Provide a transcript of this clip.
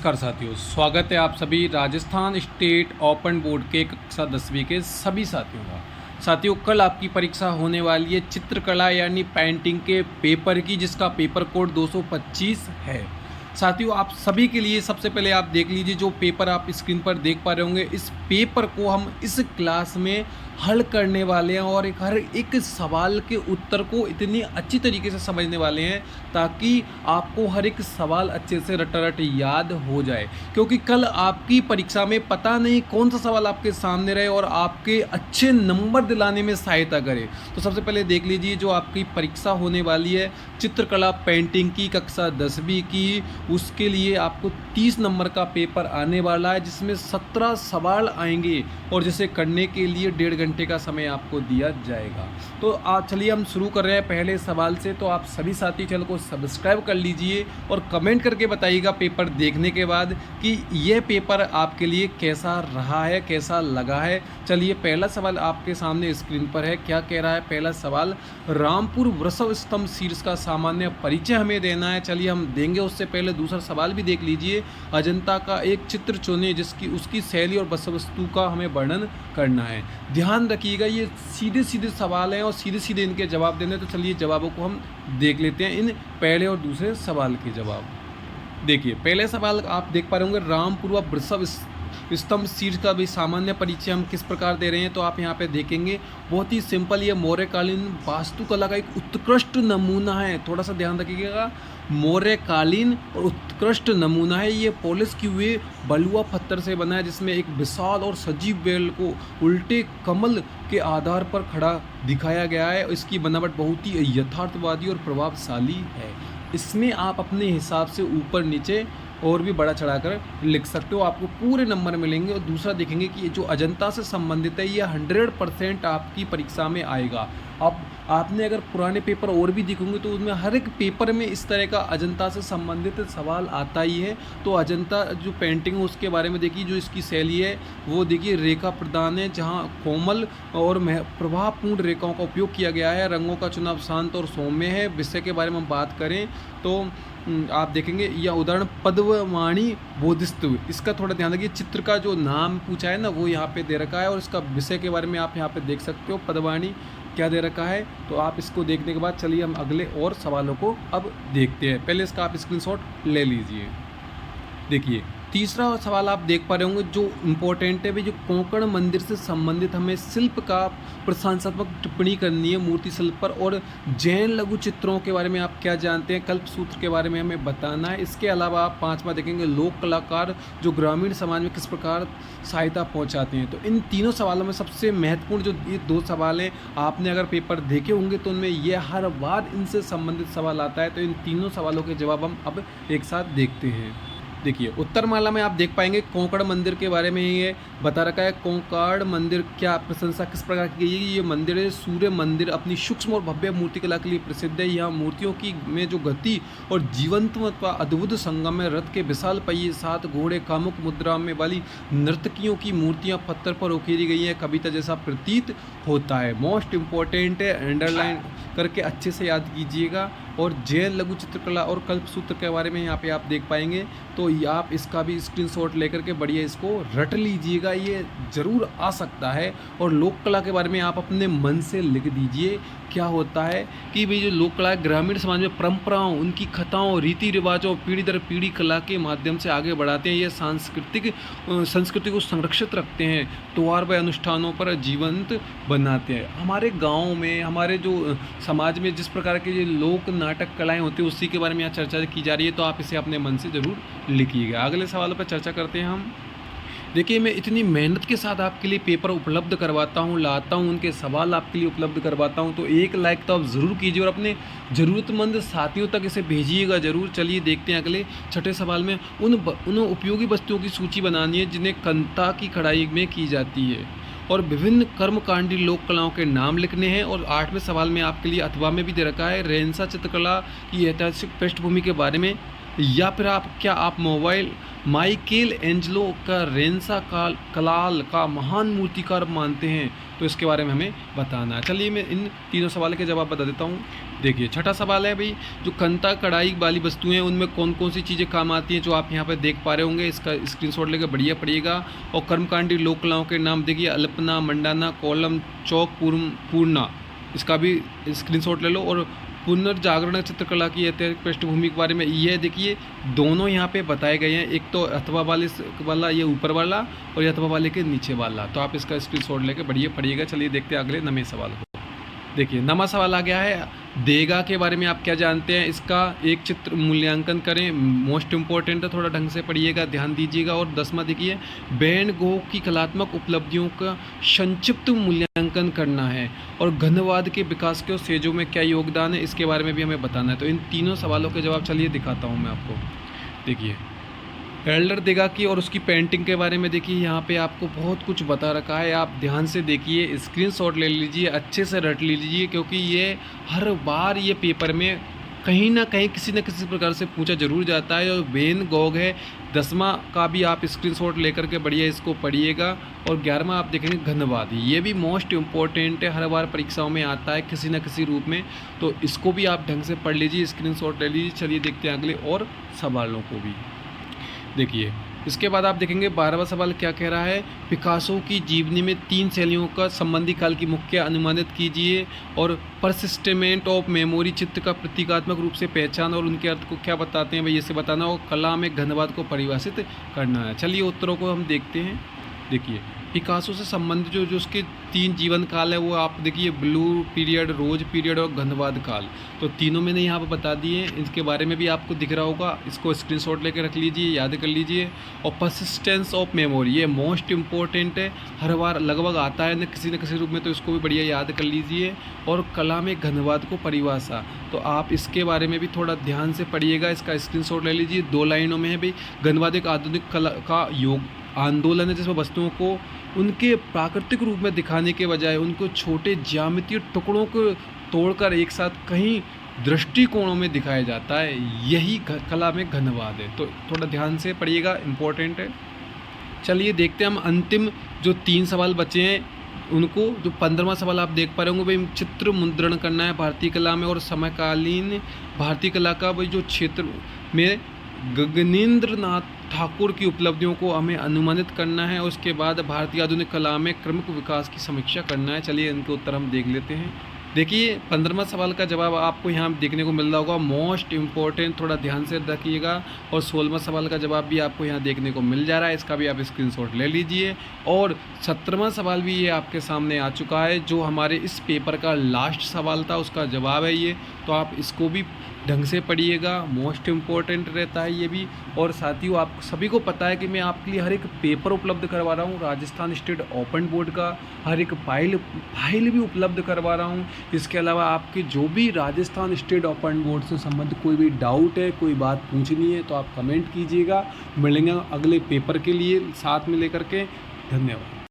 नमस्कार साथियों, स्वागत है आप सभी राजस्थान स्टेट ओपन बोर्ड के कक्षा 10वीं के सभी साथियों का। साथियों, कल आपकी परीक्षा होने वाली है चित्रकला यानी पेंटिंग के पेपर की, जिसका पेपर कोड 225 है। साथियों, आप सभी के लिए सबसे पहले आप देख लीजिए, जो पेपर आप स्क्रीन पर देख पा रहे होंगे, इस पेपर को हम इस क्लास में हल करने वाले हैं और हर एक सवाल के उत्तर को इतनी अच्छी तरीके से समझने वाले हैं ताकि आपको हर एक सवाल अच्छे से रटारट याद हो जाए। क्योंकि कल आपकी परीक्षा में पता नहीं कौन सा सवाल आपके सामने रहे और आपके अच्छे नंबर दिलाने में सहायता करे। तो सबसे पहले देख लीजिए, जो आपकी परीक्षा होने वाली है चित्रकला पेंटिंग की कक्षा 10वीं की, उसके लिए आपको 30 नंबर का पेपर आने वाला है, जिसमें 17 सवाल आएंगे और जिसे करने के लिए 1.5 घंटे का समय आपको दिया जाएगा। तो आज चलिए हम शुरू कर रहे हैं पहले सवाल से। तो आप सभी साथी चैनल को सब्सक्राइब कर लीजिए और कमेंट करके बताइएगा पेपर देखने के बाद कि यह पेपर आपके लिए कैसा रहा है, कैसा लगा है। चलिए, पहला सवाल आपके सामने स्क्रीन पर है। क्या कह रहा है पहला सवाल? रामपुर वृषभ स्तंभ शीर्ष का सामान्य परिचय हमें देना है। चलिए हम देंगे, उससे पहले दूसरा सवाल भी देख लीजिए। अजंता का एक चित्र चुनें जिसकी उसकी शैली और वस्तु का हमें वर्णन करना है। ध्यान रखिएगा, ये सीधे सीधे सवाल हैं और सीधे सीधे इनके जवाब देने। तो चलिए जवाबों को हम देख लेते हैं, इन पहले और दूसरे सवाल के जवाब। देखिए, पहले सवाल आप देख पा रहे होंगे, रामपुर वृषभ स्तंभ शीर्ष का भी सामान्य परिचय हम किस प्रकार दे रहे हैं। तो आप यहाँ पे देखेंगे, बहुत ही सिंपल, ये मौर्यकालीन वास्तुकला का एक उत्कृष्ट नमूना है। थोड़ा सा ध्यान रखिएगा, मौर्यकालीन और उत्कृष्ट नमूना है। ये पॉलिश किए हुए बलुआ पत्थर से बना है, जिसमें एक विशाल और सजीव बैल को उल्टे कमल के आधार पर खड़ा दिखाया गया है। इसकी बनावट बहुत ही यथार्थवादी और प्रभावशाली है। इसमें आप अपने हिसाब से ऊपर नीचे और भी बड़ा चढ़ाकर लिख सकते हो, आपको पूरे नंबर मिलेंगे। और दूसरा देखेंगे कि ये जो अजंता से संबंधित है, ये 100% आपकी परीक्षा में आएगा। अब आपने अगर पुराने पेपर और भी दिखेंगे तो उसमें हर एक पेपर में इस तरह का अजंता से संबंधित सवाल आता ही है। तो अजंता जो पेंटिंग है उसके बारे में देखिए, जो इसकी शैली है वो देखिए रेखा प्रदान है, जहाँ कोमल और प्रभावपूर्ण रेखाओं का उपयोग किया गया है। रंगों का चुनाव शांत और सौम्य है। विषय के बारे में हम बात करें तो आप देखेंगे, यह उदाहरण पद्मवाणी बोधिस्तव, इसका थोड़ा ध्यान रखिए। चित्र का जो नाम पूछा है ना, वो यहाँ पे दे रखा है और इसका विषय के बारे में आप यहाँ पे देख सकते हो, पद्मवाणी क्या दे रखा है। तो आप इसको देखने के बाद चलिए हम अगले और सवालों को अब देखते हैं। पहले इसका आप स्क्रीनशॉट ले लीजिए। देखिए, तीसरा सवाल आप देख पा रहे होंगे, जो इम्पोर्टेंट है, भी जो कोंकण मंदिर से संबंधित हमें शिल्प का प्रशंसात्मक टिप्पणी करनी है मूर्ति शिल्प पर। और जैन लघु चित्रों के बारे में आप क्या जानते हैं, कल्प सूत्र के बारे में हमें बताना है। इसके अलावा आप 5वां देखेंगे, लोक कलाकार जो ग्रामीण समाज में किस प्रकार सहायता पहुंचाते हैं। तो इन तीनों सवालों में सबसे महत्वपूर्ण जो ये 2 सवाल हैं, आपने अगर पेपर देखे होंगे तो उनमें यह हर बार इनसे संबंधित सवाल आता है। तो इन तीनों सवालों के जवाब हम अब एक साथ देखते हैं। देखिए, उत्तरमाला में आप देख पाएंगे कोंकण मंदिर के बारे में ये बता रखा है। कोंकण मंदिर क्या प्रशंसा किस प्रकार की गई है? ये मंदिर है सूर्य मंदिर, अपनी सूक्ष्म और भव्य मूर्तिकला के लिए प्रसिद्ध है। यहाँ मूर्तियों की में जो गति और जीवंत अद्भुत संगम है। रथ के विशाल पहिए, 7 घोड़े, कामुक मुद्रा में वाली नर्तकियों की मूर्तियाँ पत्थर पर उकेरी गई हैं, कविता जैसा प्रतीत होता है। मोस्ट इम्पोर्टेंट है, अंडरलाइन करके अच्छे से याद कीजिएगा। और जैन लघु चित्रकला और कल्प सूत्र के बारे में यहाँ पे आप देख पाएंगे। तो आप इसका भी स्क्रीनशॉट लेकर के बढ़िया इसको रट लीजिएगा, ये ज़रूर आ सकता है। और लोक कला के बारे में आप अपने मन से लिख दीजिए। क्या होता है कि भाई जो लोक कला ग्रामीण समाज में परंपराओं, उनकी कथाओं, रीति रिवाजों, पीढ़ी दर पीढ़ी कला के माध्यम से आगे बढ़ाते हैं। ये संस्कृति को संरक्षित रखते हैं, त्योहार व अनुष्ठानों पर जीवंत बनाते हैं। हमारे गाँव में, हमारे जो समाज में जिस प्रकार के ये लोक नाटक कलाएँ होती है, उसी के बारे में यहाँ चर्चा की जा रही है। तो आप इसे अपने मन से ज़रूर लिखिएगा। अगले सवालों पर चर्चा करते हैं हम। देखिए, मैं इतनी मेहनत के साथ आपके लिए पेपर उपलब्ध करवाता हूँ, लाता हूँ, उनके सवाल आपके लिए उपलब्ध करवाता हूँ। तो एक लाइक तो आप ज़रूर कीजिए और अपने ज़रूरतमंद साथियों तक इसे भेजिएगा ज़रूर। चलिए देखते हैं अगले छठे सवाल में। उन उपयोगी वस्तुओं की सूची बनानी है जिन्हें कंता की कढ़ाई में की जाती है, और विभिन्न कर्मकांडी लोक कलाओं के नाम लिखने हैं। और 8वें सवाल में आपके लिए अथवा में भी दे रखा है, रेनेसां चित्रकला की ऐतिहासिक पृष्ठभूमि के बारे में। या फिर आप मोबाइल माइकेल एंजेलो का रेंसा कलाल का महान मूर्तिकार मानते हैं? तो इसके बारे में हमें बताना है। चलिए मैं इन तीनों सवाल के जवाब बता देता हूँ। देखिए छठा सवाल है भाई, जो कंता कढ़ाई वाली वस्तुएं हैं उनमें कौन कौन सी चीज़ें काम आती हैं, जो आप यहाँ पर देख पा रहे होंगे। इसका स्क्रीनशॉट लेकर बढ़िया पड़िएगा। और कर्मकांडी लोक कलाओं के नाम देखिए, अल्पना, मंडाना, कोलम, चौक, पूर्णा, इसका भी स्क्रीनशॉट ले लो। और पुनर्जागरण चित्रकला की ऐतिहासिक पृष्ठभूमि के बारे में ये देखिए, दोनों यहाँ पे बताए गए हैं। एक तो अथवा वाला ये ऊपर वाला, और ये अथवा वाले के नीचे वाला। तो आप इसका स्क्रीनशॉट लेकर बढ़िया पढ़िएगा। चलिए देखते हैं अगले नवे सवाल को। देखिए नवा सवाल आ गया है, देगा के बारे में आप क्या जानते हैं? इसका एक चित्र मूल्यांकन करें। मोस्ट इम्पोर्टेंट है, थोड़ा ढंग से पढ़िएगा, ध्यान दीजिएगा। और 10वां देखिए, वैन गोग की कलात्मक उपलब्धियों का संक्षिप्त मूल्यांकन करना है। और घनवाद के विकास के सेजों में क्या योगदान है, इसके बारे में भी हमें बताना है। तो इन तीनों सवालों के जवाब चलिए दिखाता हूँ मैं आपको। देखिए एल्डर देगा की और उसकी पेंटिंग के बारे में देखिए, यहाँ पे आपको बहुत कुछ बता रखा है। आप ध्यान से देखिए, स्क्रीनशॉट ले लीजिए, अच्छे से रट लीजिए, क्योंकि ये हर बार ये पेपर में कहीं ना कहीं किसी न किसी प्रकार से पूछा जरूर जाता है। और वैन गॉग है, 10वां का भी आप स्क्रीनशॉट लेकर के बढ़िया इसको पढ़िएगा। और 11वां आप देखेंगे घनवाद, ये भी मोस्ट इम्पॉर्टेंट है, हर बार परीक्षाओं में आता है किसी न किसी रूप में। तो इसको भी आप ढंग से पढ़ लीजिए, स्क्रीनशॉट ले लीजिए। चलिए देखते हैं अगले और सवालों को भी। देखिए इसके बाद आप देखेंगे 12वां सवाल क्या कह रहा है, पिकासो की जीवनी में 3 शैलियों का संबंधी काल की मुख्य अनुमानित कीजिए। और परसिस्टेमेंट ऑफ मेमोरी, चित्र का प्रतीकात्मक रूप से पहचान और उनके अर्थ को क्या बताते हैं भाई, इसे बताना। और कला में घनवाद को परिभाषित करना है। चलिए उत्तरों को हम देखते हैं। देखिए पिकासो से संबंधित जो उसके 3 जीवन काल है वो आप देखिए, ब्लू पीरियड, रोज पीरियड और घनवाद काल। तो तीनों मैंने यहाँ पर बता दिए, इसके बारे में भी आपको दिख रहा होगा। इसको स्क्रीनशॉट लेकर रख लीजिए, याद कर लीजिए। और परसिस्टेंस ऑफ मेमोरी, ये मोस्ट इम्पोर्टेंट है, हर बार लगभग आता है न किसी रूप में, तो इसको भी बढ़िया याद कर लीजिए। और कला में घनवाद को परिभाषा, तो आप इसके बारे में भी थोड़ा ध्यान से पढ़िएगा, इसका स्क्रीनशॉट ले लीजिए। 2 लाइनों में है भाई, घनवाद एक आधुनिक कला का योग आंदोलन है, जिसमें वस्तुओं को उनके प्राकृतिक रूप में दिखाने के बजाय उनको छोटे ज्यामितीय टुकड़ों को तोड़कर एक साथ कहीं दृष्टिकोणों में दिखाया जाता है, यही कला में घनवाद है। तो थोड़ा ध्यान से पढ़िएगा, इम्पोर्टेंट है। चलिए देखते हैं हम अंतिम जो 3 सवाल बचे हैं उनको। जो 15वां सवाल आप देख पा रहे होंगे भाई, चित्र मुद्रण करना है भारतीय कला में। और समकालीन भारतीय कला का भाई जो क्षेत्र में गगनेंद्र नाथ ठाकुर की उपलब्धियों को हमें अनुमानित करना है। उसके बाद भारतीय आधुनिक कला में क्रमिक विकास की समीक्षा करना है। चलिए इनके उत्तर हम देख लेते हैं। देखिए 15वां सवाल का जवाब आपको यहाँ देखने को मिल रहा होगा, मोस्ट इम्पोर्टेंट, थोड़ा ध्यान से रखिएगा। और 16वां सवाल का जवाब भी आपको यहाँ देखने को मिल जा रहा है, इसका भी आप स्क्रीनशॉट ले लीजिए। और 17वां सवाल भी ये आपके सामने आ चुका है, जो हमारे इस पेपर का लास्ट सवाल था, उसका जवाब है ये। तो आप इसको भी ढंग से पढ़िएगा, मोस्ट इम्पोर्टेंट रहता है ये भी। और साथियों आप सभी को पता है कि मैं आपके लिए हर एक पेपर उपलब्ध करवा रहा हूँ, राजस्थान स्टेट ओपन बोर्ड का हर एक फाइल भी उपलब्ध करवा रहा हूँ। इसके अलावा आपके जो भी राजस्थान स्टेट ओपन बोर्ड से संबंधित कोई भी डाउट है, कोई बात पूछनी है, तो आप कमेंट कीजिएगा। मिलेंगे अगले पेपर के लिए साथ में लेकर के। धन्यवाद।